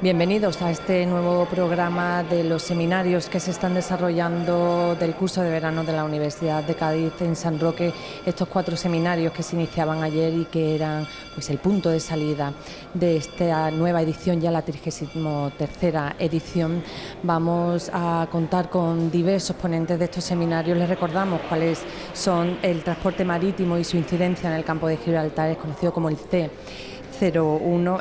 Bienvenidos a este nuevo programa de los seminarios que se están desarrollando del curso de verano de la Universidad de Cádiz en San Roque. Estos 4 seminarios que se iniciaban ayer y que eran pues el punto de salida de esta nueva edición, ya la 33ª edición. Vamos a contar con diversos ponentes de estos seminarios. Les recordamos cuáles son el transporte marítimo y su incidencia en el campo de Gibraltar, es conocido como el C01.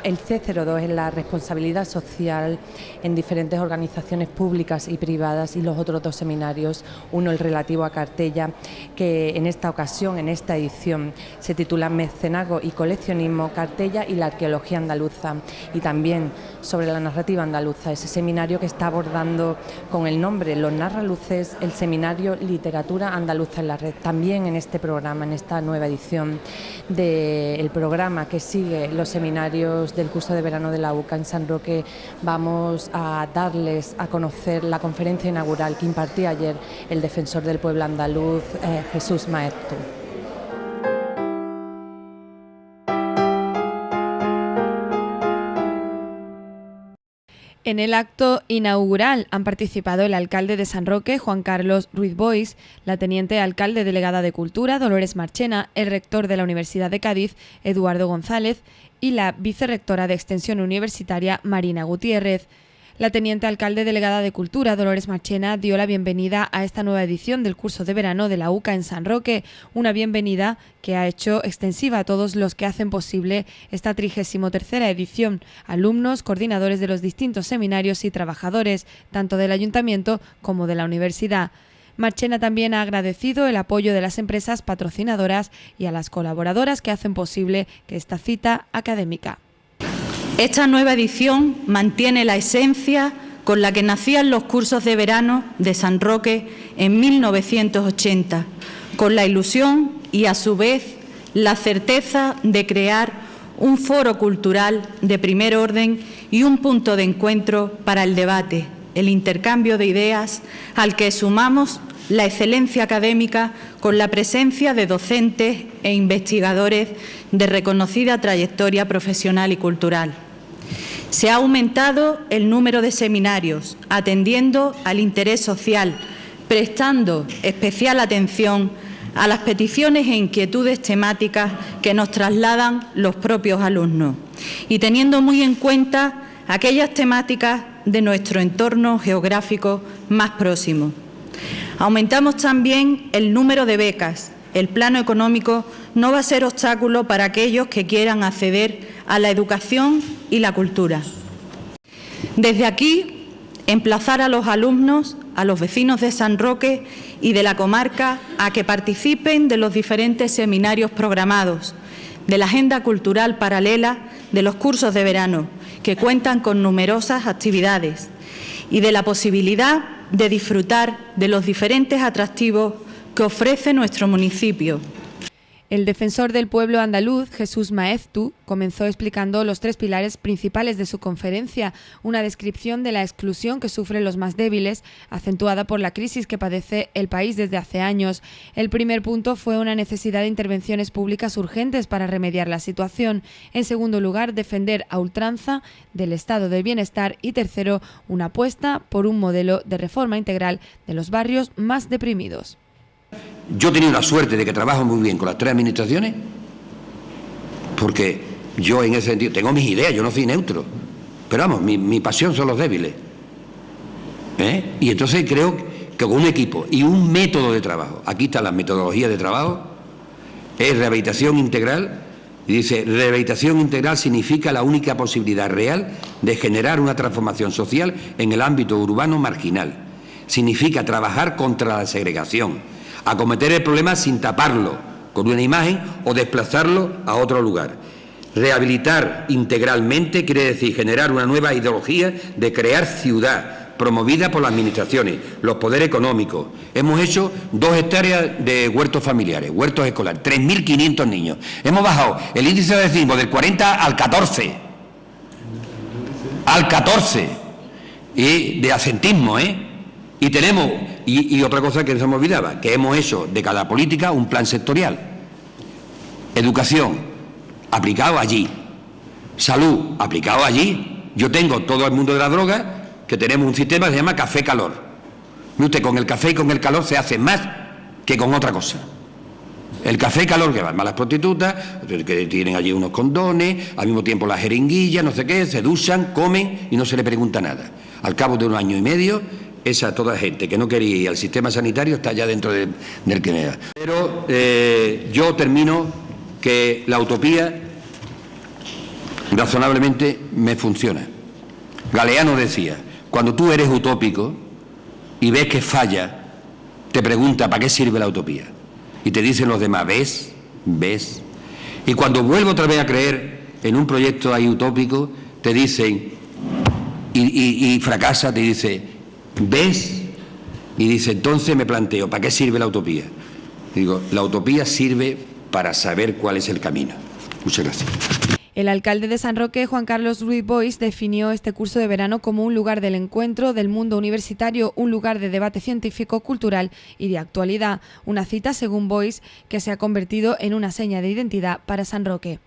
El C02 es la responsabilidad social en diferentes organizaciones públicas y privadas, y los otros 2 seminarios, uno el relativo a Cartella, que en esta ocasión, en esta edición, se titula Mecenazgo y coleccionismo, Cartella y la arqueología andaluza, y también sobre la narrativa andaluza, ese seminario que está abordando con el nombre Los Narraluces, el seminario Literatura Andaluza en la Red. También en este programa, en esta nueva edición del programa que sigue los seminarios del curso de verano de la UCA en San Roque, vamos a darles a conocer la conferencia inaugural que impartía ayer el defensor del pueblo andaluz, Jesús Maez Tú. En el acto inaugural han participado el alcalde de San Roque, Juan Carlos Ruiz Boix, la teniente alcalde delegada de Cultura, Dolores Marchena, el rector de la Universidad de Cádiz, Eduardo González, y la vicerrectora de Extensión Universitaria, Marina Gutiérrez. La teniente alcalde delegada de Cultura, Dolores Marchena, dio la bienvenida a esta nueva edición del curso de verano de la UCA en San Roque, una bienvenida que ha hecho extensiva a todos los que hacen posible esta 33ª edición, alumnos, coordinadores de los distintos seminarios y trabajadores, tanto del ayuntamiento como de la universidad. Marchena también ha agradecido el apoyo de las empresas patrocinadoras y a las colaboradoras que hacen posible que esta cita académica. Esta nueva edición mantiene la esencia con la que nacían los cursos de verano de San Roque en 1980, con la ilusión y, a su vez, la certeza de crear un foro cultural de primer orden y un punto de encuentro para el debate, el intercambio de ideas, al que sumamos la excelencia académica con la presencia de docentes e investigadores de reconocida trayectoria profesional y cultural. Se ha aumentado el número de seminarios, atendiendo al interés social, prestando especial atención a las peticiones e inquietudes temáticas que nos trasladan los propios alumnos y teniendo muy en cuenta aquellas temáticas de nuestro entorno geográfico más próximo. Aumentamos también el número de becas. El plano económico no va a ser obstáculo para aquellos que quieran acceder a la educación y la cultura. Desde aquí, emplazar a los alumnos, a los vecinos de San Roque y de la comarca a que participen de los diferentes seminarios programados, de la agenda cultural paralela de los cursos de verano, que cuentan con numerosas actividades, y de la posibilidad de disfrutar de los diferentes atractivos que ofrece nuestro municipio. El defensor del pueblo andaluz, Jesús Maez Tú, comenzó explicando los 3 pilares principales de su conferencia, una descripción de la exclusión que sufren los más débiles, acentuada por la crisis que padece el país desde hace años. El primer punto fue una necesidad de intervenciones públicas urgentes para remediar la situación. En segundo lugar, defender a ultranza del estado del bienestar. Y tercero, una apuesta por un modelo de reforma integral de los barrios más deprimidos. Yo he tenido la suerte de que trabajo muy bien con las 3 administraciones, porque yo en ese sentido tengo mis ideas, yo no soy neutro, pero vamos, mi pasión son los débiles. Y entonces creo que con un equipo y un método de trabajo, aquí está la metodología de trabajo, es rehabilitación integral, y dice, rehabilitación integral significa la única posibilidad real de generar una transformación social en el ámbito urbano marginal. Significa trabajar contra la segregación, acometer el problema sin taparlo con una imagen o desplazarlo a otro lugar. Rehabilitar integralmente quiere decir generar una nueva ideología de crear ciudad, promovida por las administraciones, los poderes económicos. Hemos hecho 2 hectáreas de huertos familiares, huertos escolares, 3.500 niños. Hemos bajado el índice de racismo del 40 al 14. Al 14. Y de asentismo, Y tenemos, y otra cosa que se me olvidaba, que hemos hecho de cada política un plan sectorial. Educación, aplicado allí. Salud, aplicado allí. Yo tengo todo el mundo de la droga, que tenemos un sistema que se llama café-calor. Usted, con el café y con el calor se hace más que con otra cosa. El café-calor, que van más las prostitutas, que tienen allí unos condones, al mismo tiempo las jeringuillas, no sé qué, se duchan, comen y no se le pregunta nada. Al cabo de 1 año y medio, toda gente que no quería ir al sistema sanitario está ya dentro del que me da. Pero yo termino que la utopía razonablemente me funciona. Galeano decía, cuando tú eres utópico y ves que falla, te pregunta ¿para qué sirve la utopía? Y te dicen los demás, ¿ves? ¿Ves? Y cuando vuelvo otra vez a creer en un proyecto ahí utópico, te dicen, y fracasa, te dice, ¿ves? Y dice, entonces me planteo, ¿para qué sirve la utopía? Digo, la utopía sirve para saber cuál es el camino. Muchas gracias. El alcalde de San Roque, Juan Carlos Ruiz Boix, definió este curso de verano como un lugar del encuentro del mundo universitario, un lugar de debate científico, cultural y de actualidad. Una cita, según Boix, que se ha convertido en una seña de identidad para San Roque.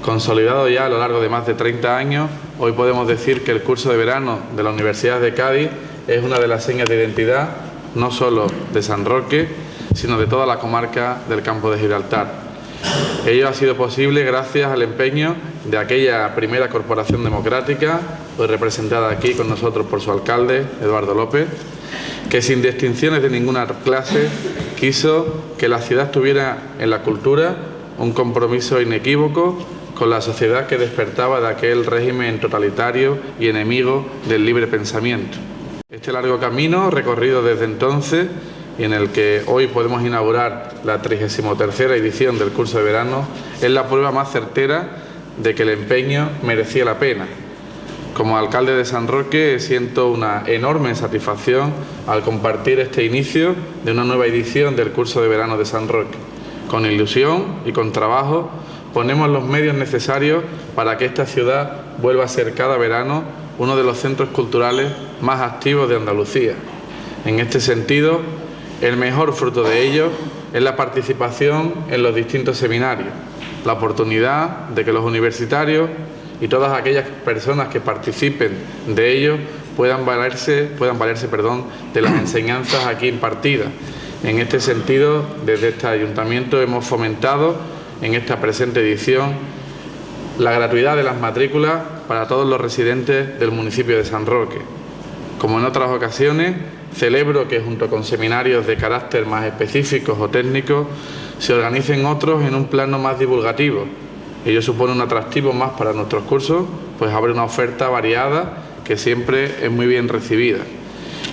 Consolidado ya a lo largo de más de 30 años, hoy podemos decir que el curso de verano de la Universidad de Cádiz es una de las señas de identidad, no solo de San Roque, sino de toda la comarca del Campo de Gibraltar. Ello ha sido posible gracias al empeño de aquella primera corporación democrática, hoy representada aquí con nosotros por su alcalde, Eduardo López, que sin distinciones de ninguna clase quiso que la ciudad tuviera en la cultura un compromiso inequívoco con la sociedad que despertaba de aquel régimen totalitario y enemigo del libre pensamiento. Este largo camino recorrido desde entonces y en el que hoy podemos inaugurar la 33ª edición del curso de verano, es la prueba más certera de que el empeño merecía la pena. Como alcalde de San Roque siento una enorme satisfacción al compartir este inicio de una nueva edición del curso de verano de San Roque. Con ilusión y con trabajo ponemos los medios necesarios para que esta ciudad vuelva a ser cada verano uno de los centros culturales más activos de Andalucía. En este sentido, el mejor fruto de ello es la participación en los distintos seminarios, la oportunidad de que los universitarios y todas aquellas personas que participen de ellos puedan valerse de las enseñanzas aquí impartidas. En este sentido, desde este ayuntamiento hemos fomentado en esta presente edición la gratuidad de las matrículas para todos los residentes del municipio de San Roque. Como en otras ocasiones, celebro que junto con seminarios de carácter más específicos o técnicos se organicen otros en un plano más divulgativo. Ello supone un atractivo más para nuestros cursos, pues abre una oferta variada que siempre es muy bien recibida.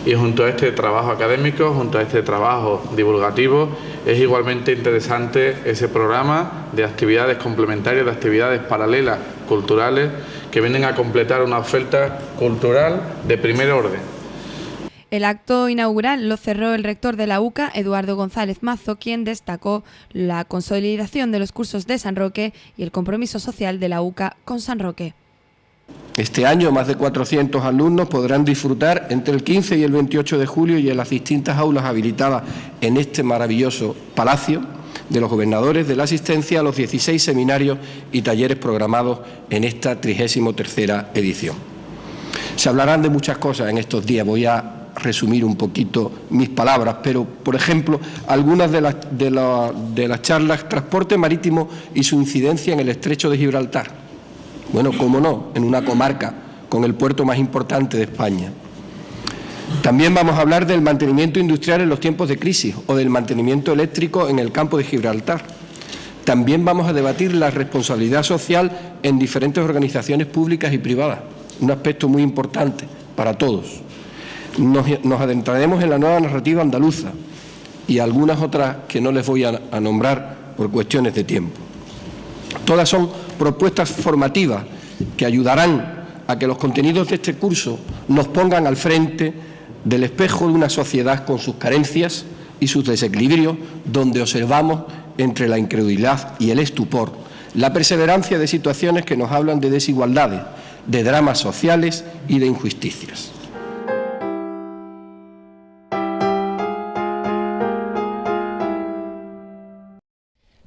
Y junto a este trabajo académico, junto a este trabajo divulgativo, es igualmente interesante ese programa de actividades complementarias, de actividades paralelas culturales que vienen a completar una oferta cultural de primer orden. El acto inaugural lo cerró el rector de la UCA, Eduardo González Mazo, quien destacó la consolidación de los cursos de San Roque y el compromiso social de la UCA con San Roque. Este año más de 400 alumnos podrán disfrutar entre el 15 y el 28 de julio y en las distintas aulas habilitadas en este maravilloso palacio de los gobernadores de la asistencia a los 16 seminarios y talleres programados en esta 33ª edición. Se hablarán de muchas cosas en estos días, voy a resumir un poquito mis palabras, pero, por ejemplo, algunas de las charlas, transporte marítimo y su incidencia en el estrecho de Gibraltar. Bueno, cómo no, en una comarca con el puerto más importante de España. También vamos a hablar del mantenimiento industrial en los tiempos de crisis o del mantenimiento eléctrico en el campo de Gibraltar. También vamos a debatir la responsabilidad social en diferentes organizaciones públicas y privadas, un aspecto muy importante para todos. Nos adentraremos en la nueva narrativa andaluza y algunas otras que no les voy a nombrar por cuestiones de tiempo. Todas son propuestas formativas que ayudarán a que los contenidos de este curso nos pongan al frente del espejo de una sociedad con sus carencias y sus desequilibrios, donde observamos entre la incredulidad y el estupor la perseverancia de situaciones que nos hablan de desigualdades, de dramas sociales y de injusticias.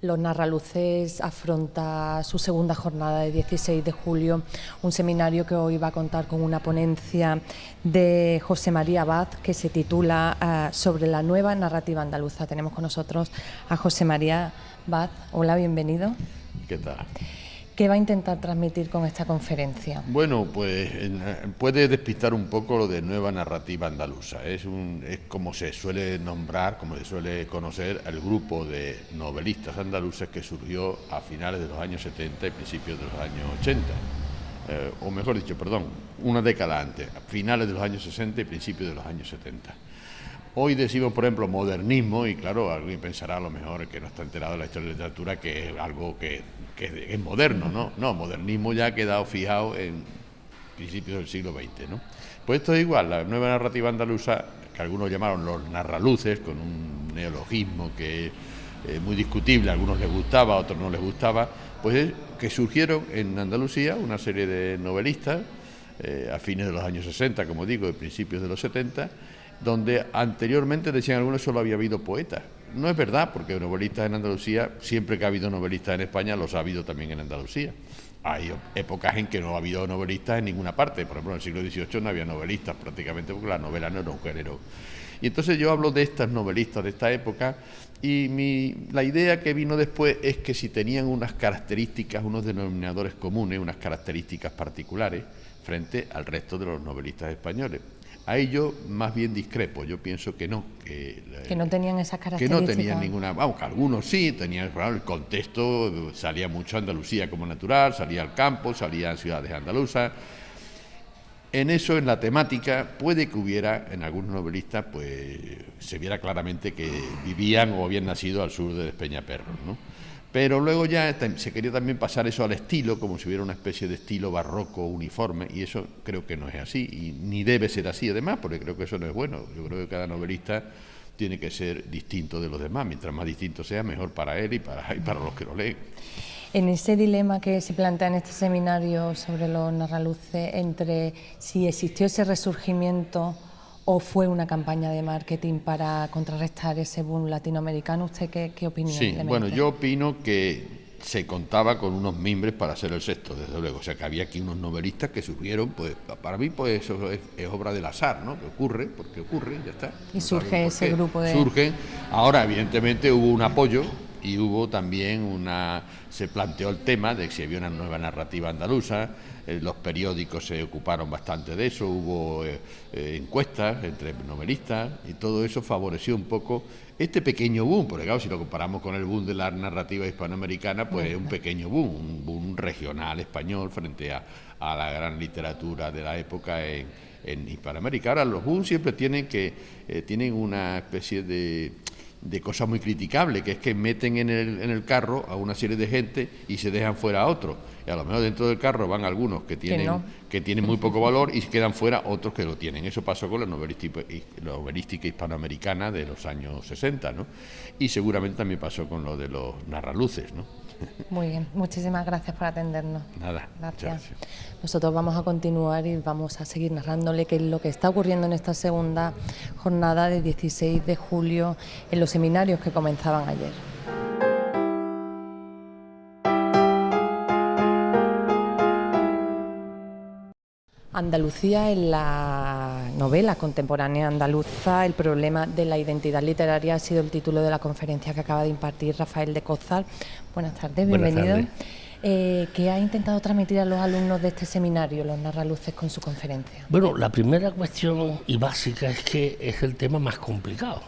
Los Narraluces afronta su segunda jornada de 16 de julio, un seminario que hoy va a contar con una ponencia de José María Abad que se titula sobre la nueva narrativa andaluza. Tenemos con nosotros a José María Abad. Hola, bienvenido. ¿Qué tal? ¿Qué va a intentar transmitir con esta conferencia? Bueno, pues puede despistar un poco lo de nueva narrativa andaluza. Es como se suele nombrar, como se suele conocer, el grupo de novelistas andaluces que surgió a finales de los años 70 y principios de los años 80. O mejor dicho, perdón, una década antes, a finales de los años 60 y principios de los años 70. Hoy decimos, por ejemplo, modernismo, y claro, alguien pensará a lo mejor que no está enterado de la historia de la literatura, que es algo que es moderno, ¿no? No, modernismo ya ha quedado fijado en principios del siglo XX, ¿no? Pues esto es igual, la nueva narrativa andaluza, que algunos llamaron los narraluces, con un neologismo que es muy discutible, a algunos les gustaba, a otros no les gustaba, pues es que surgieron en Andalucía una serie de novelistas, a fines de los años 60, como digo, de principios de los 70, donde anteriormente, decían algunos, solo había habido poetas. No es verdad, porque novelistas en Andalucía, siempre que ha habido novelistas en España, los ha habido también en Andalucía. Hay épocas en que no ha habido novelistas en ninguna parte. Por ejemplo, en el siglo XVIII no había novelistas prácticamente, porque la novela no era un género. Y entonces yo hablo de estas novelistas de esta época, y la idea que vino después es que si tenían unas características, unos denominadores comunes, unas características particulares, frente al resto de los novelistas españoles. Ahí yo más bien discrepo, yo pienso que no. Que no tenían esas características. Que no tenían ninguna, vamos, que algunos sí, tenían, claro, el contexto, salía mucho Andalucía como natural, salía al campo, salían ciudades andaluzas. En eso, en la temática, puede que hubiera, en algunos novelistas, pues se viera claramente que vivían o habían nacido al sur de Despeñaperros, ¿no? Pero luego ya se quería también pasar eso al estilo, como si hubiera una especie de estilo barroco uniforme, y eso creo que no es así, y ni debe ser así además, porque creo que eso no es bueno. Yo creo que cada novelista tiene que ser distinto de los demás, mientras más distinto sea, mejor para él y para los que lo leen. En ese dilema que se plantea en este seminario sobre los narraluces, entre si existió ese resurgimiento o fue una campaña de marketing para contrarrestar ese boom latinoamericano, ¿usted qué opinión le merece? Bueno, yo opino que se contaba con unos mimbres para ser el sexto, desde luego. O sea, que había aquí unos novelistas que surgieron, pues para mí pues eso es obra del azar, ¿no? Que ocurre, porque ocurre, ya está. Y surge ese grupo de... Surgen. Ahora, evidentemente, hubo un apoyo y hubo también se planteó el tema de que si había una nueva narrativa andaluza. Los periódicos se ocuparon bastante de eso, hubo encuestas entre novelistas y todo eso favoreció un poco este pequeño boom, porque claro, si lo comparamos con el boom de la narrativa hispanoamericana, pues es un pequeño boom, un boom regional español frente a la gran literatura de la época en Hispanoamérica. Ahora, los booms siempre tienen una especie de cosa muy criticable, que es que meten en el carro a una serie de gente y se dejan fuera a otros. Y a lo mejor dentro del carro van algunos que tienen muy poco valor y quedan fuera otros que lo tienen. Eso pasó con la novelística hispanoamericana de los años 60, ¿no? Y seguramente también pasó con lo de los narraluces, ¿no? Muy bien, muchísimas gracias por atendernos. Nada, gracias. Nosotros vamos a continuar y vamos a seguir narrándole qué es lo que está ocurriendo en esta segunda jornada de 16 de julio en los seminarios que comenzaban ayer. Andalucía, en la novela contemporánea andaluza, el problema de la identidad literaria ha sido el título de la conferencia que acaba de impartir Rafael de Cózar. Buenas tardes, bienvenido. Buenas tardes. ¿Qué ha intentado transmitir a los alumnos de este seminario, los narraluces, con su conferencia? Bueno, la primera cuestión y básica es que es el tema más complicado,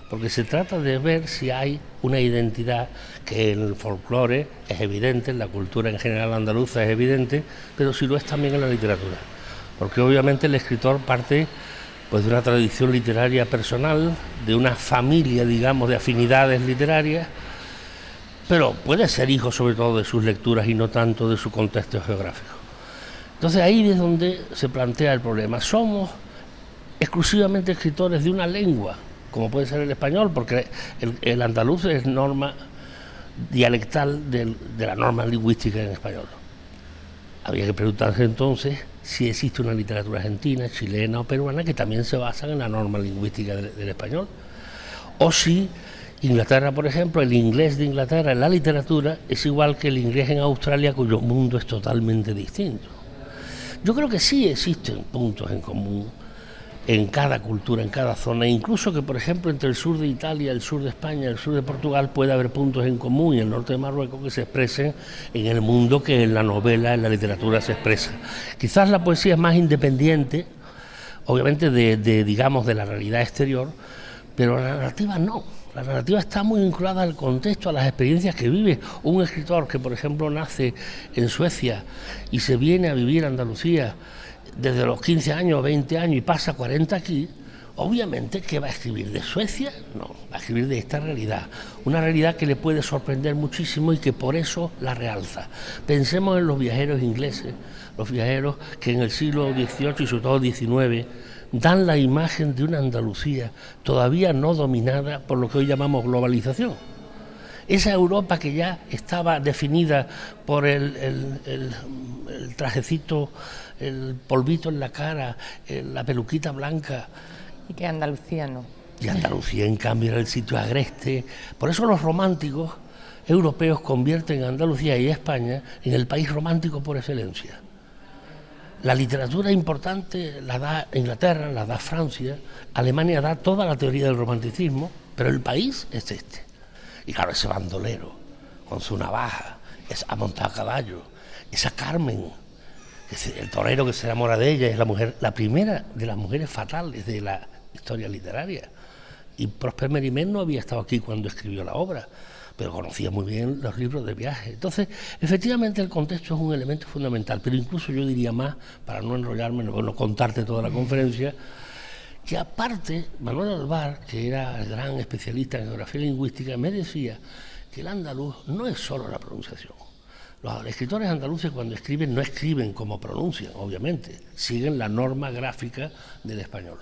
porque se trata de ver si hay una identidad que en el folclore es evidente, en la cultura en general andaluza es evidente, pero si lo es también en la literatura. Porque obviamente el escritor parte pues de una tradición literaria personal, de una familia, digamos, de afinidades literarias, pero puede ser hijo sobre todo de sus lecturas y no tanto de su contexto geográfico. Entonces ahí es donde se plantea el problema. Somos exclusivamente escritores de una lengua, como puede ser el español, porque el andaluz es norma dialectal de la norma lingüística en español. Habría que preguntarse entonces si existe una literatura argentina, chilena o peruana que también se basan en la norma lingüística del español, o si Inglaterra, por ejemplo, el inglés de Inglaterra en la literatura es igual que el inglés en Australia, cuyo mundo es totalmente distinto. Yo creo que sí existen puntos en común en cada cultura, en cada zona, incluso que, por ejemplo, entre el sur de Italia, el sur de España, el sur de Portugal, puede haber puntos en común, y el norte de Marruecos, que se expresen en el mundo que en la novela, en la literatura se expresa. Quizás la poesía es más independiente, obviamente, digamos, de la realidad exterior, pero la narrativa no. La narrativa está muy vinculada al contexto, a las experiencias que vive un escritor que, por ejemplo, nace en Suecia y se viene a vivir a Andalucía desde los 15 años, 20 años y pasa 40 aquí. Obviamente, ¿qué va a escribir? ¿De Suecia? No, va a escribir de esta realidad, una realidad que le puede sorprender muchísimo y que por eso la realza. Pensemos en los viajeros ingleses, los viajeros que en el siglo XVIII y sobre todo XIX dan la imagen de una Andalucía todavía no dominada por lo que hoy llamamos globalización. Esa Europa que ya estaba definida por el trajecito, el polvito en la cara, la peluquita blanca. Y que Andalucía no. Y Andalucía, en cambio, era el sitio agreste. Por eso los románticos europeos convierten a Andalucía y a España en el país romántico por excelencia. La literatura importante la da Inglaterra, la da Francia, Alemania da toda la teoría del romanticismo, pero el país es este. Y claro, ese bandolero, con su navaja, esa montada a caballo, esa Carmen, el torero que se enamora de ella, es la mujer, la primera de las mujeres fatales de la historia literaria. Y Prosper Mérimée no había estado aquí cuando escribió la obra, pero conocía muy bien los libros de viaje. Entonces, efectivamente, el contexto es un elemento fundamental, pero incluso yo diría más, para no enrollarme, no contarte toda la conferencia, que aparte, Manuel Alvar, que era el gran especialista en geografía lingüística, me decía que el andaluz no es solo la pronunciación. Los escritores andaluces, cuando escriben, no escriben como pronuncian, obviamente, siguen la norma gráfica del español.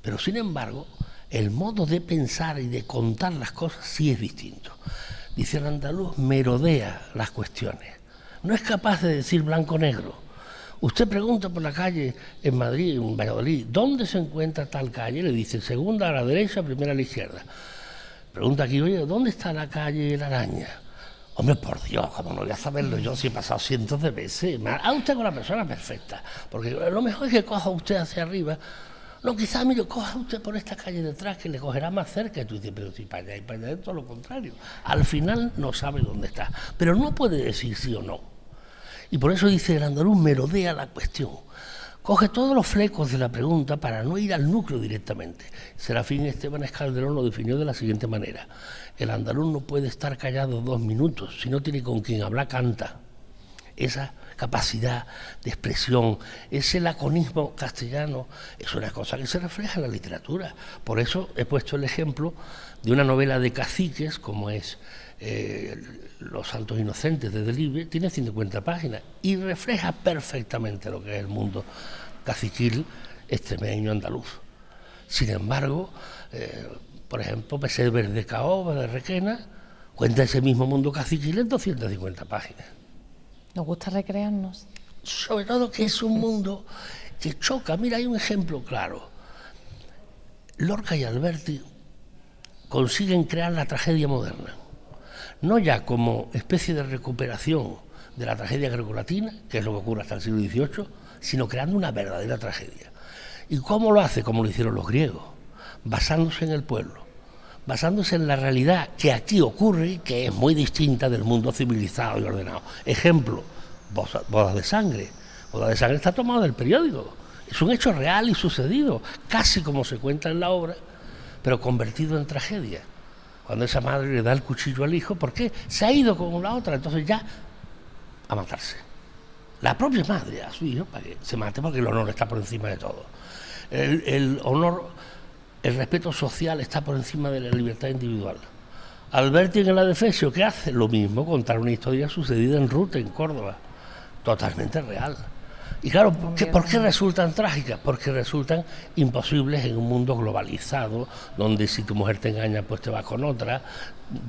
Pero, sin embargo, el modo de pensar y de contar las cosas sí es distinto. Dice, el andaluz merodea las cuestiones, no es capaz de decir blanco-negro. Usted pregunta por la calle en Madrid, en Valladolid, ¿dónde se encuentra tal calle? Le dice, segunda a la derecha, primera a la izquierda. Pregunta aquí, oye, ¿dónde está la calle La Araña? Hombre, por Dios, como no voy a saberlo yo si he pasado cientos de veces. A usted con la persona perfecta, porque lo mejor es que coja usted hacia arriba. No, quizás, mire, coja usted por esta calle detrás, que le cogerá más cerca. Y tú dices, pero si para allá y para allá es todo lo contrario. Al final no sabe dónde está, pero no puede decir sí o no. Y por eso dice, el andaluz merodea la cuestión. Coge todos los flecos de la pregunta para no ir al núcleo directamente. Serafín Esteban Calderón lo definió de la siguiente manera. El andaluz no puede estar callado 2 minutos, si no tiene con quien hablar, canta. Esa capacidad de expresión, ese laconismo castellano, es una cosa que se refleja en la literatura. Por eso he puesto el ejemplo de una novela de caciques, como es Los Santos Inocentes de Delibes, tiene 50 páginas y refleja perfectamente lo que es el mundo caciquil extremeño andaluz. Sin embargo, por ejemplo, Pesebre de Caoba, de Requena, cuenta ese mismo mundo caciquil en 250 páginas. ¿Nos gusta recrearnos? Sobre todo que es un mundo que choca. Mira, hay un ejemplo claro. Lorca y Alberti consiguen crear la tragedia moderna, no ya como especie de recuperación de la tragedia grecolatina, que es lo que ocurre hasta el siglo XVIII, sino creando una verdadera tragedia. ¿Y cómo lo hace? Como lo hicieron los griegos, basándose en el pueblo, basándose en la realidad que aquí ocurre y que es muy distinta del mundo civilizado y ordenado. Ejemplo, Bodas de Sangre. Bodas de Sangre está tomado del periódico. Es un hecho real y sucedido, casi como se cuenta en la obra, pero convertido en tragedia. Cuando esa madre le da el cuchillo al hijo, ¿por qué? Se ha ido con la otra, entonces ya a matarse. La propia madre a su hijo para que se mate, porque el honor está por encima de todo. El honor, el respeto social está por encima de la libertad individual. Alberti en el Adefesio, ¿qué hace? Lo mismo, contar una historia sucedida en Rute, en Córdoba, totalmente real. Y claro, ¿por qué resultan trágicas? Porque resultan imposibles en un mundo globalizado, donde si tu mujer te engaña, pues te vas con otra,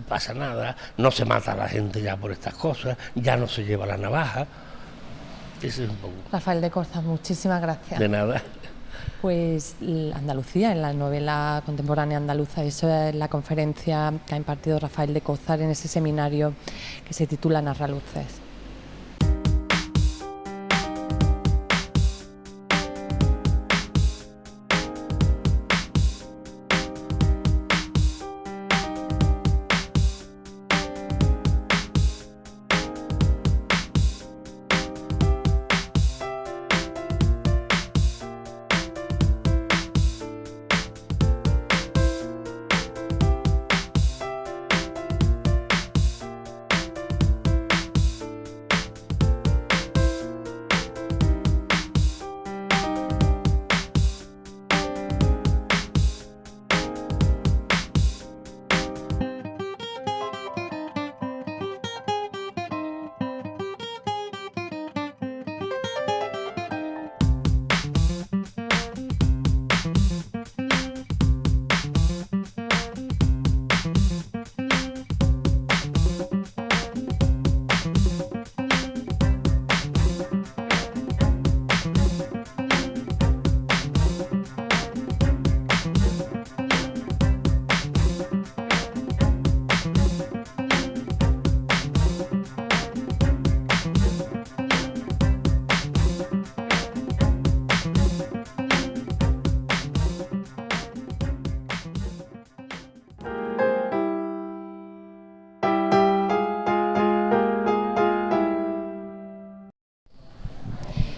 pasa nada, no se mata a la gente ya por estas cosas, ya no se lleva la navaja. Ese es un poco. Rafael de Corzas, muchísimas gracias. De nada. Pues Andalucía, en la novela contemporánea andaluza, eso es la conferencia que ha impartido Rafael de Cózar en ese seminario que se titula Narraluces.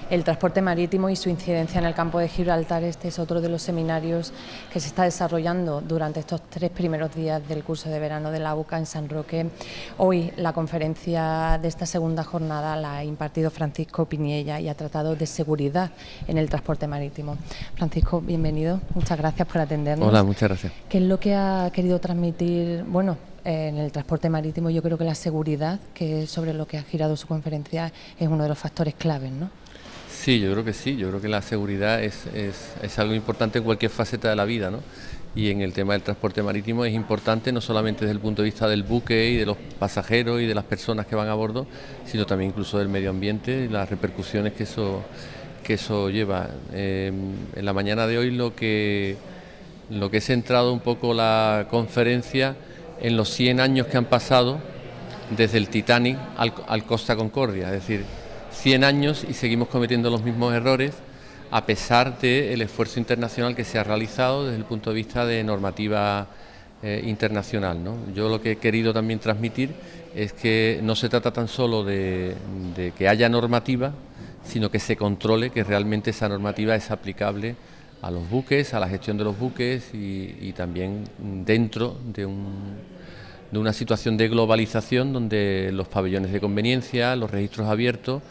El transporte marítimo y su incidencia en el campo de Gibraltar, este es otro de los seminarios que se está desarrollando durante estos 3 primeros días del curso de verano de la UCA en San Roque. Hoy la conferencia de esta segunda jornada la ha impartido Francisco Piniella y ha tratado de seguridad en el transporte marítimo. Francisco, bienvenido, muchas gracias por atendernos. Hola, muchas gracias. ¿Qué es lo que ha querido transmitir? Bueno, en el transporte marítimo yo creo que la seguridad, que es sobre lo que ha girado su conferencia, es uno de los factores claves, ¿no? Sí, yo creo que sí, yo creo que la seguridad es algo importante en cualquier faceta de la vida, ¿no? Y en el tema del transporte marítimo es importante no solamente desde el punto de vista del buque y de los pasajeros y de las personas que van a bordo, sino también incluso del medio ambiente y las repercusiones que eso lleva. En la mañana de hoy lo que he centrado un poco la conferencia en los 100 años que han pasado desde el Titanic al Costa Concordia, es decir, 100 años y seguimos cometiendo los mismos errores a pesar del esfuerzo internacional que se ha realizado desde el punto de vista de normativa internacional, ¿no? Yo lo que he querido también transmitir es que no se trata tan solo de que haya normativa, sino que se controle que realmente esa normativa es aplicable a los buques, a la gestión de los buques y también dentro de una situación de globalización donde los pabellones de conveniencia, los registros abiertos,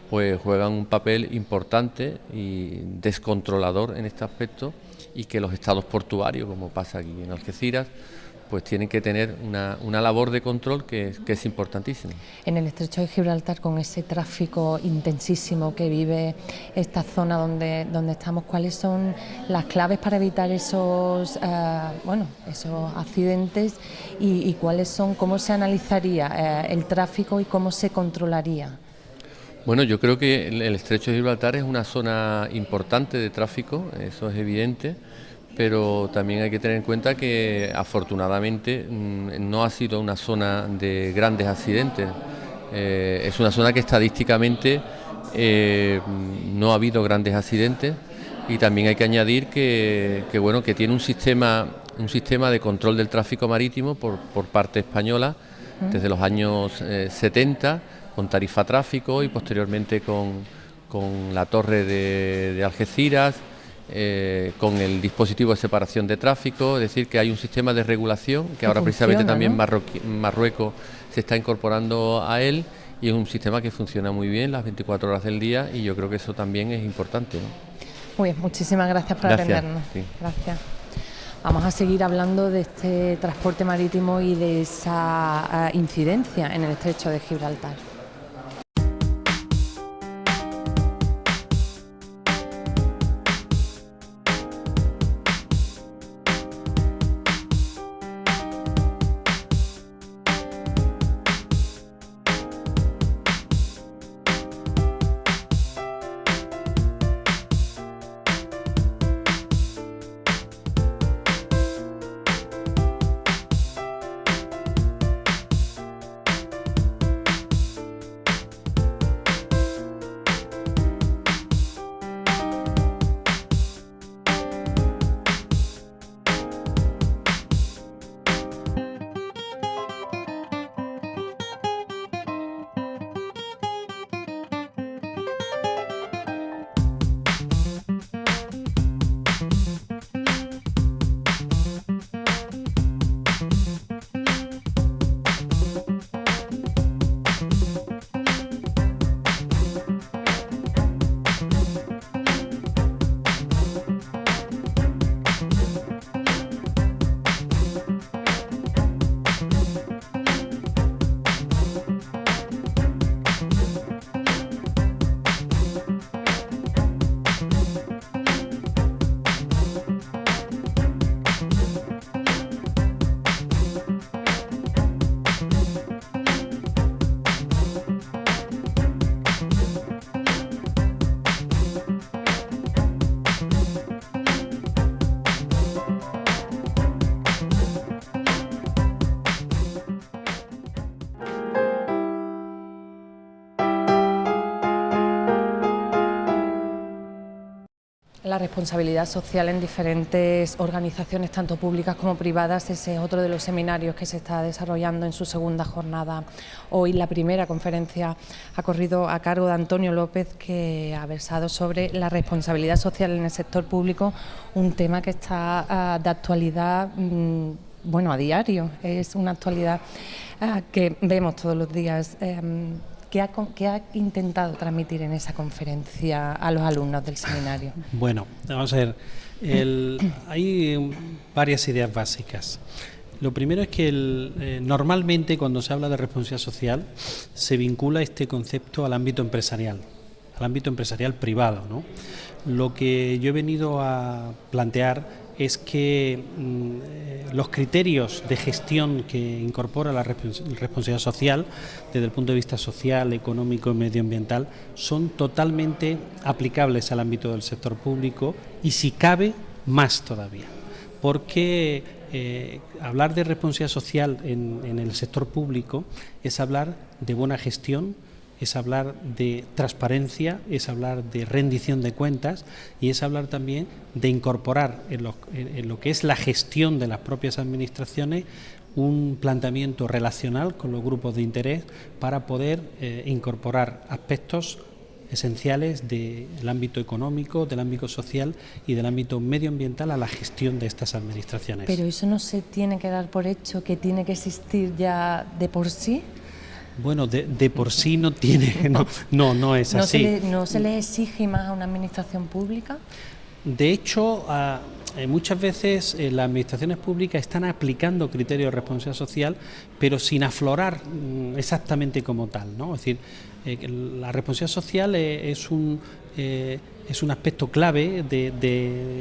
pues juegan un papel importante y descontrolador en este aspecto, y que los estados portuarios, como pasa aquí en Algeciras, pues tienen que tener una labor de control que es importantísima. En el estrecho de Gibraltar, con ese tráfico intensísimo que vive esta zona donde estamos, ¿cuáles son las claves para evitar esos accidentes y cómo se analizaría el tráfico y cómo se controlaría? Bueno, yo creo que el estrecho de Gibraltar es una zona importante de tráfico, eso es evidente, pero también hay que tener en cuenta que afortunadamente no ha sido una zona de grandes accidentes. Es una zona que estadísticamente no ha habido grandes accidentes, y también hay que añadir que tiene un sistema de control del tráfico marítimo por parte española desde los años 70, con tarifa tráfico y posteriormente con la torre de Algeciras, con el dispositivo de separación de tráfico, es decir, que hay un sistema de regulación que ahora precisamente también Marruecos se está incorporando a él, y es un sistema que funciona muy bien las 24 horas del día, y yo creo que eso también es importante, ¿no? Muy bien, muchísimas gracias por atendernos. Sí. Gracias. Vamos a seguir hablando de este transporte marítimo y de esa incidencia en el estrecho de Gibraltar. La responsabilidad social en diferentes organizaciones, tanto públicas como privadas, ese es otro de los seminarios que se está desarrollando en su segunda jornada. Hoy la primera conferencia ha corrido a cargo de Antonio López, que ha versado sobre la responsabilidad social en el sector público, un tema que está de actualidad, bueno, a diario, es una actualidad que vemos todos los días. ¿Qué ha intentado transmitir en esa conferencia a los alumnos del seminario? Bueno, vamos a ver, hay varias ideas básicas. Lo primero es que normalmente cuando se habla de responsabilidad social se vincula este concepto al ámbito empresarial privado, ¿no? Lo que yo he venido a plantear es que los criterios de gestión que incorpora la responsabilidad social desde el punto de vista social, económico y medioambiental son totalmente aplicables al ámbito del sector público y, si cabe, más todavía. Porque hablar de responsabilidad social en el sector público es hablar de buena gestión, es hablar de transparencia, es hablar de rendición de cuentas y es hablar también de incorporar en lo que es la gestión de las propias administraciones un planteamiento relacional con los grupos de interés para poder incorporar aspectos esenciales del ámbito económico, del ámbito social y del ámbito medioambiental a la gestión de estas administraciones. Pero eso no se tiene que dar por hecho, que tiene que existir ya de por sí. Bueno, de por sí no tiene, no es así. ¿No se le exige más a una administración pública? De hecho, muchas veces las administraciones públicas están aplicando criterios de responsabilidad social, pero sin aflorar exactamente como tal, ¿no? Es decir, la responsabilidad social es un aspecto clave,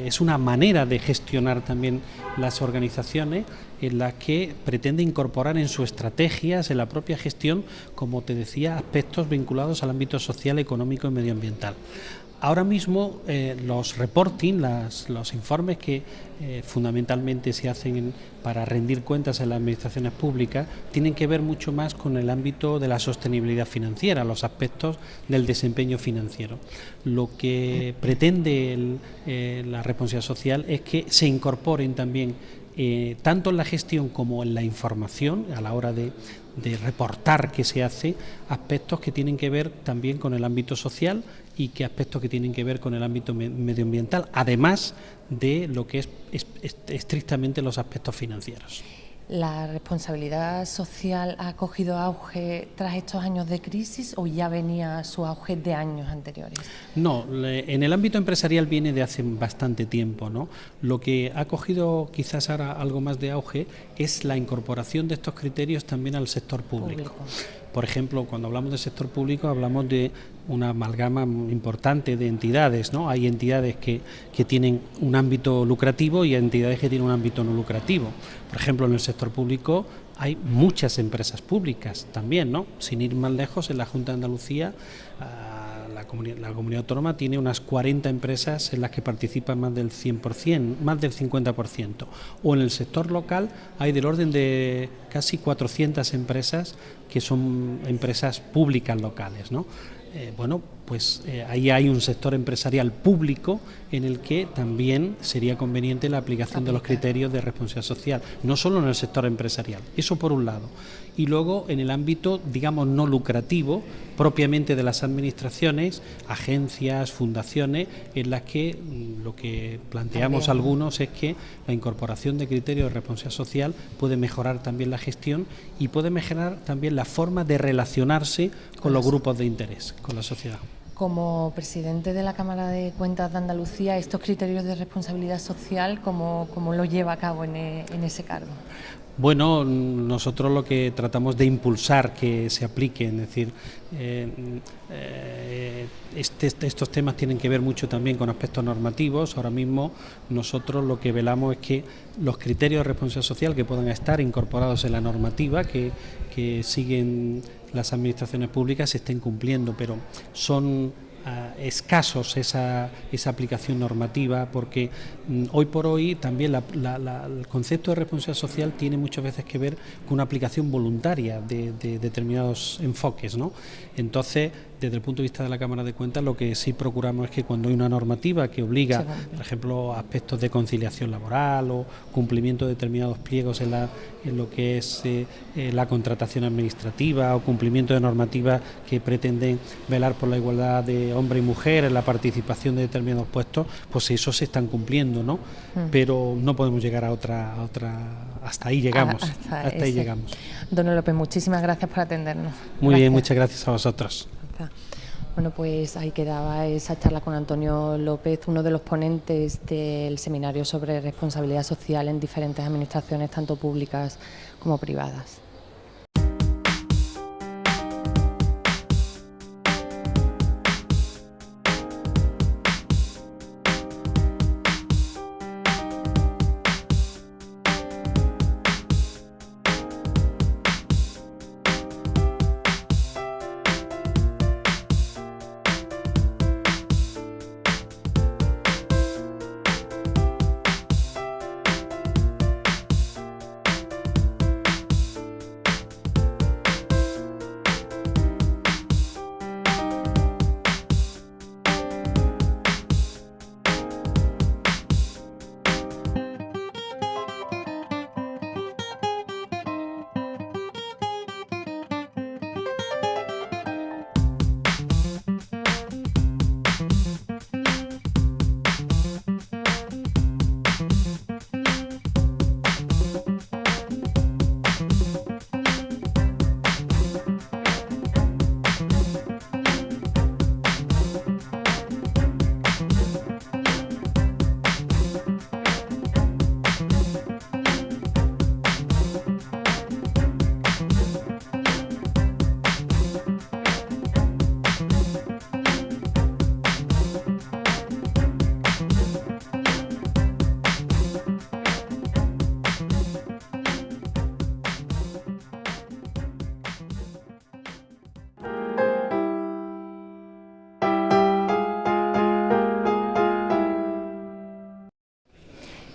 es una manera de gestionar también las organizaciones en las que pretende incorporar en sus estrategias, en la propia gestión, como te decía, aspectos vinculados al ámbito social, económico y medioambiental. Ahora mismo los reporting, los informes que fundamentalmente se hacen para rendir cuentas en las administraciones públicas tienen que ver mucho más con el ámbito de la sostenibilidad financiera, los aspectos del desempeño financiero. Lo que pretende la responsabilidad social es que se incorporen también tanto en la gestión como en la información a la hora de reportar que se hace, aspectos que tienen que ver también con el ámbito social y que aspectos que tienen que ver con el ámbito medioambiental, además de lo que es estrictamente los aspectos financieros. ¿La responsabilidad social ha cogido auge tras estos años de crisis o ya venía su auge de años anteriores? No, en el ámbito empresarial viene de hace bastante tiempo, ¿no? Lo que ha cogido quizás ahora algo más de auge es la incorporación de estos criterios también al sector público. Por ejemplo, cuando hablamos del sector público hablamos de una amalgama importante de entidades, ¿no? Hay entidades que tienen un ámbito lucrativo y entidades que tienen un ámbito no lucrativo. Por ejemplo, en el sector público hay muchas empresas públicas también, ¿no? Sin ir más lejos, en la Junta de Andalucía la comunidad autónoma tiene unas 40 empresas en las que participan más del 100%, más del 50%. O en el sector local hay del orden de casi 400 empresas que son empresas públicas locales, ¿no? Ahí hay un sector empresarial público en el que también sería conveniente la aplicación de los criterios de responsabilidad social, no solo en el sector empresarial, eso por un lado. Y luego en el ámbito, digamos, no lucrativo, propiamente de las administraciones, agencias, fundaciones, en las que lo que planteamos algunos es que la incorporación de criterios de responsabilidad social puede mejorar también la gestión y puede mejorar también la forma de relacionarse con los grupos de interés, con la sociedad. Como presidente de la Cámara de Cuentas de Andalucía, estos criterios de responsabilidad social, ¿cómo lo lleva a cabo en ese cargo? Bueno, nosotros lo que tratamos de impulsar que se apliquen, es decir, estos temas tienen que ver mucho también con aspectos normativos. Ahora mismo nosotros lo que velamos es que los criterios de responsabilidad social que puedan estar incorporados en la normativa que siguen las administraciones públicas se estén cumpliendo, pero son escasos esa aplicación normativa, porque hoy por hoy también el concepto de responsabilidad social tiene muchas veces que ver con una aplicación voluntaria de determinados enfoques, ¿no? Entonces desde el punto de vista de la Cámara de Cuentas, lo que sí procuramos es que cuando hay una normativa que obliga, por ejemplo, aspectos de conciliación laboral o cumplimiento de determinados pliegos en lo que es la contratación administrativa, o cumplimiento de normativas que pretenden velar por la igualdad de hombre y mujer en la participación de determinados puestos, pues eso se están cumpliendo, ¿no? Pero no podemos llegar a otra hasta ahí llegamos. Hasta ahí llegamos. Don López, muchísimas gracias por atendernos. Muy bien, muchas gracias a vosotros. Bueno, pues ahí quedaba esa charla con Antonio López, uno de los ponentes del seminario sobre responsabilidad social en diferentes administraciones, tanto públicas como privadas.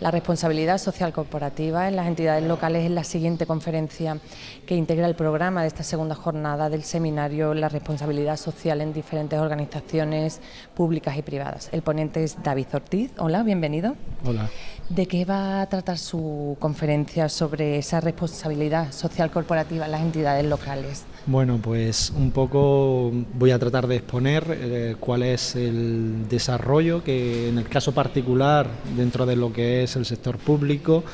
La responsabilidad social corporativa en las entidades locales es la siguiente conferencia que integra el programa de esta segunda jornada del seminario La responsabilidad social en diferentes organizaciones públicas y privadas. El ponente es David Ortiz. Hola, bienvenido. Hola. ¿De qué va a tratar su conferencia sobre esa responsabilidad social corporativa en las entidades locales? Bueno, pues un poco voy a tratar de exponer cuál es el desarrollo que en el caso particular dentro de lo que es el sector público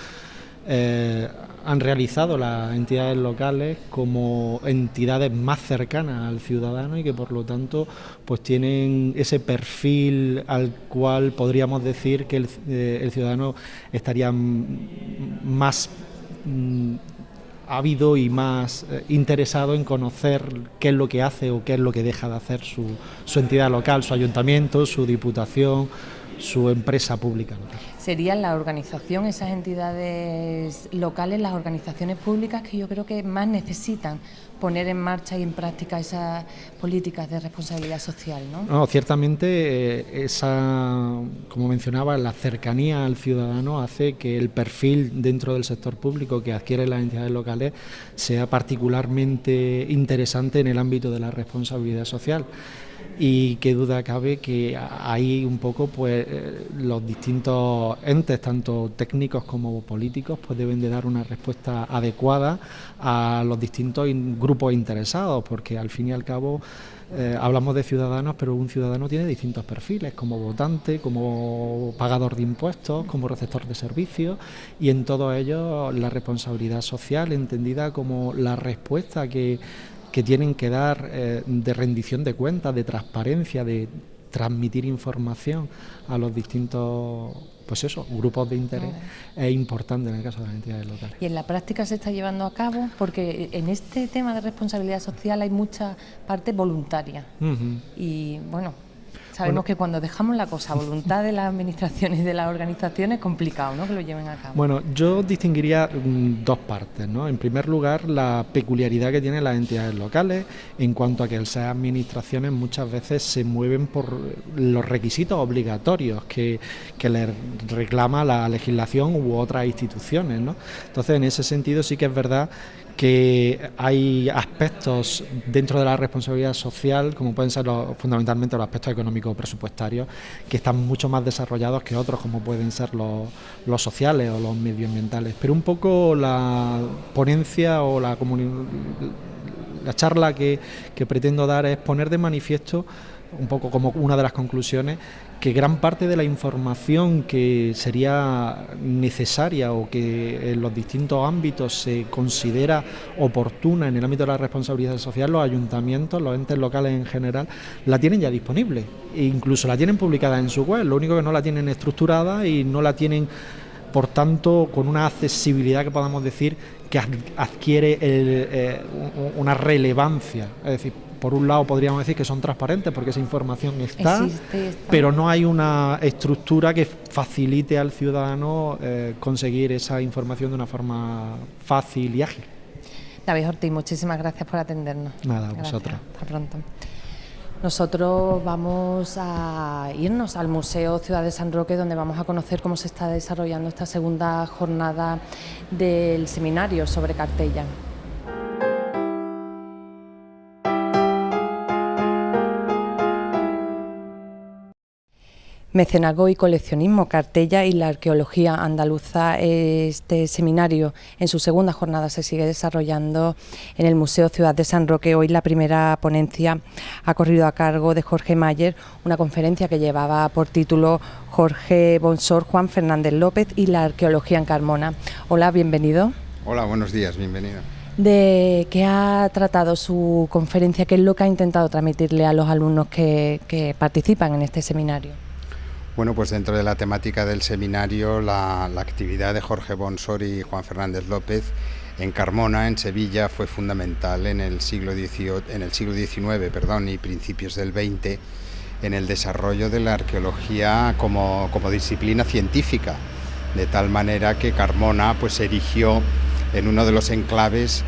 han realizado las entidades locales como entidades más cercanas al ciudadano y que por lo tanto pues tienen ese perfil al cual podríamos decir que el ciudadano estaría más ávido y más interesado en conocer qué es lo que hace o qué es lo que deja de hacer su entidad local, su ayuntamiento, su diputación, su empresa pública local. ¿Serían la organización, esas entidades locales, las organizaciones públicas que yo creo que más necesitan poner en marcha y en práctica esas políticas de responsabilidad social, ¿no? No, ciertamente como mencionaba, la cercanía al ciudadano hace que el perfil dentro del sector público que adquieren las entidades locales sea particularmente interesante en el ámbito de la responsabilidad social. Y qué duda cabe que ahí un poco pues los distintos entes, tanto técnicos como políticos, pues deben de dar una respuesta adecuada a los distintos grupos interesados, porque al fin y al cabo hablamos de ciudadanos, pero un ciudadano tiene distintos perfiles, como votante, como pagador de impuestos, como receptor de servicios, y en todos ellos la responsabilidad social entendida como la respuesta que tienen que dar de rendición de cuentas, de transparencia, de transmitir información a los distintos grupos de interés, es importante en el caso de las entidades locales. ¿Y en la práctica se está llevando a cabo? Porque en este tema de responsabilidad social hay mucha parte voluntaria. Y bueno, sabemos que cuando dejamos la cosa a voluntad de las administraciones y de las organizaciones es complicado, ¿no?, que lo lleven a cabo. Bueno, yo distinguiría dos partes, ¿no? En primer lugar, la peculiaridad que tienen las entidades locales en cuanto a que esas administraciones muchas veces se mueven por los requisitos obligatorios que les reclama la legislación u otras instituciones, ¿no? Entonces, en ese sentido sí que es verdad que hay aspectos dentro de la responsabilidad social, como pueden ser fundamentalmente los aspectos económicos presupuestarios, que están mucho más desarrollados que otros, como pueden ser los sociales o los medioambientales. Pero un poco la ponencia o la charla que pretendo dar es poner de manifiesto, un poco como una de las conclusiones, que gran parte de la información que sería necesaria o que en los distintos ámbitos se considera oportuna en el ámbito de la responsabilidad social, los ayuntamientos, los entes locales en general, la tienen ya disponible, e incluso la tienen publicada en su web, lo único que no la tienen estructurada y no la tienen, por tanto, con una accesibilidad que podamos decir que adquiere una relevancia. Es decir, por un lado podríamos decir que son transparentes porque esa información está, pero no hay una estructura que facilite al ciudadano conseguir esa información de una forma fácil y ágil. David Ortiz, muchísimas gracias por atendernos. Nada, a vosotros. Hasta pronto. Nosotros vamos a irnos al Museo Ciudad de San Roque, donde vamos a conocer cómo se está desarrollando esta segunda jornada del seminario sobre Cartella. Mecenazgo y coleccionismo, Cartella y la arqueología andaluza. Este seminario en su segunda jornada se sigue desarrollando en el Museo Ciudad de San Roque. Hoy la primera ponencia ha corrido a cargo de Jorge Mayer, una conferencia que llevaba por título Jorge Bonsor, Juan Fernández López y la arqueología en Carmona. Hola, bienvenido. Hola, buenos días, bienvenido. ¿De qué ha tratado su conferencia? ¿Qué es lo que ha intentado transmitirle a los alumnos que participan en este seminario? Bueno, pues dentro de la temática del seminario, la actividad de Jorge Bonsor y Juan Fernández López en Carmona, en Sevilla, fue fundamental en el siglo XIX y principios del XX en el desarrollo de la arqueología como disciplina científica, de tal manera que Carmona pues se erigió en uno de los enclaves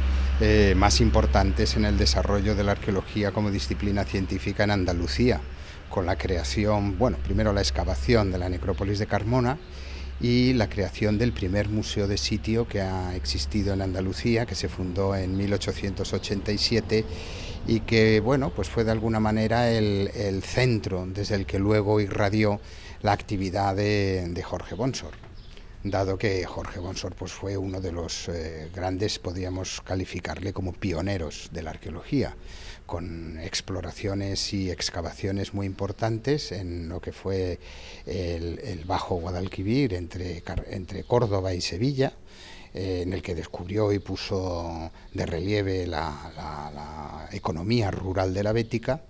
más importantes en el desarrollo de la arqueología como disciplina científica en Andalucía, con la creación, bueno, primero la excavación de la necrópolis de Carmona y la creación del primer museo de sitio que ha existido en Andalucía, que se fundó en 1887 y que, bueno, pues fue de alguna manera el centro desde el que luego irradió la actividad de Jorge Bonsor. Dado que Jorge Bonsor pues fue uno de los grandes, podríamos calificarle como pioneros de la arqueología, con exploraciones y excavaciones muy importantes en lo que fue el Bajo Guadalquivir entre Córdoba y Sevilla, en el que descubrió y puso de relieve la economía rural de la Bética,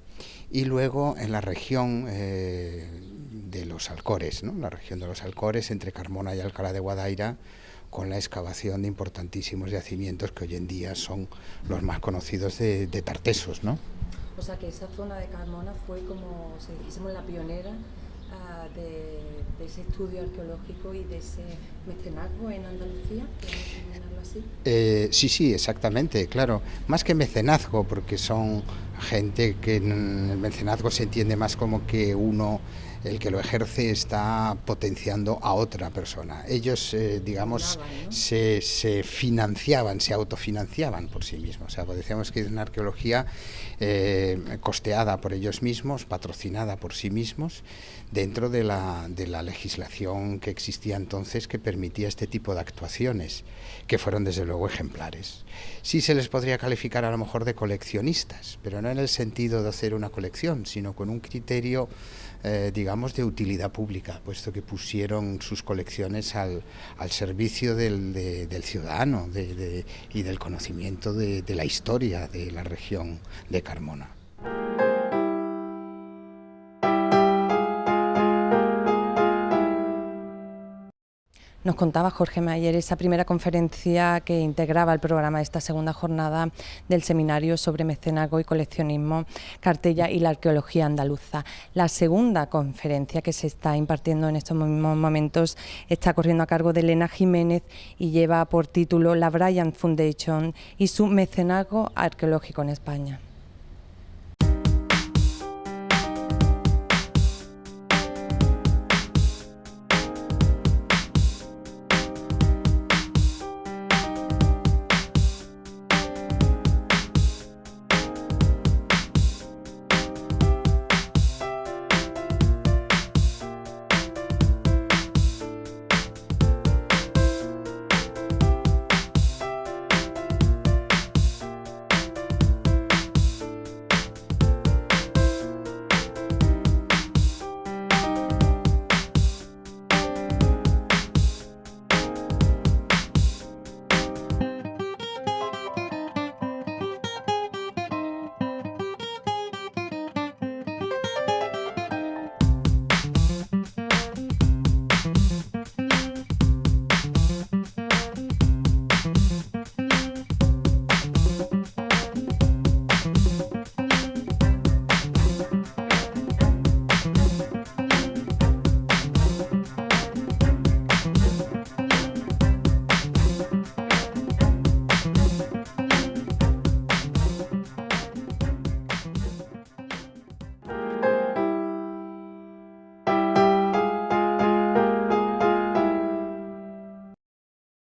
y luego en la región de los Alcores, ¿no? La región de los Alcores entre Carmona y Alcalá de Guadaira, con la excavación de importantísimos yacimientos que hoy en día son los más conocidos de Tartesos, ¿no? O sea que esa zona de Carmona fue, como si dijésemos, la pionera de ese estudio arqueológico y de ese mecenazgo en Andalucía, ¿podemos denominarlo así? Sí, exactamente, claro. Más que mecenazgo, porque son gente que en el mecenazgo se entiende más como que uno, el que lo ejerce, está potenciando a otra persona. Ellos, digamos, ¿no? se financiaban, se autofinanciaban por sí mismos. O sea, decíamos que es una arqueología costeada por ellos mismos, patrocinada por sí mismos, dentro de la legislación que existía entonces, que permitía este tipo de actuaciones, que fueron desde luego ejemplares. Sí se les podría calificar a lo mejor de coleccionistas, pero no en el sentido de hacer una colección, sino con un criterio digamos de utilidad pública, puesto que pusieron sus colecciones al servicio del ciudadano y del conocimiento de la historia de la región de Carmona. Nos contaba Jorge Mayer esa primera conferencia que integraba el programa de esta segunda jornada del seminario sobre mecenazgo y coleccionismo, Cartella y la arqueología andaluza. La segunda conferencia que se está impartiendo en estos mismos momentos está corriendo a cargo de Elena Jiménez y lleva por título La Bryant Foundation y su mecenazgo arqueológico en España.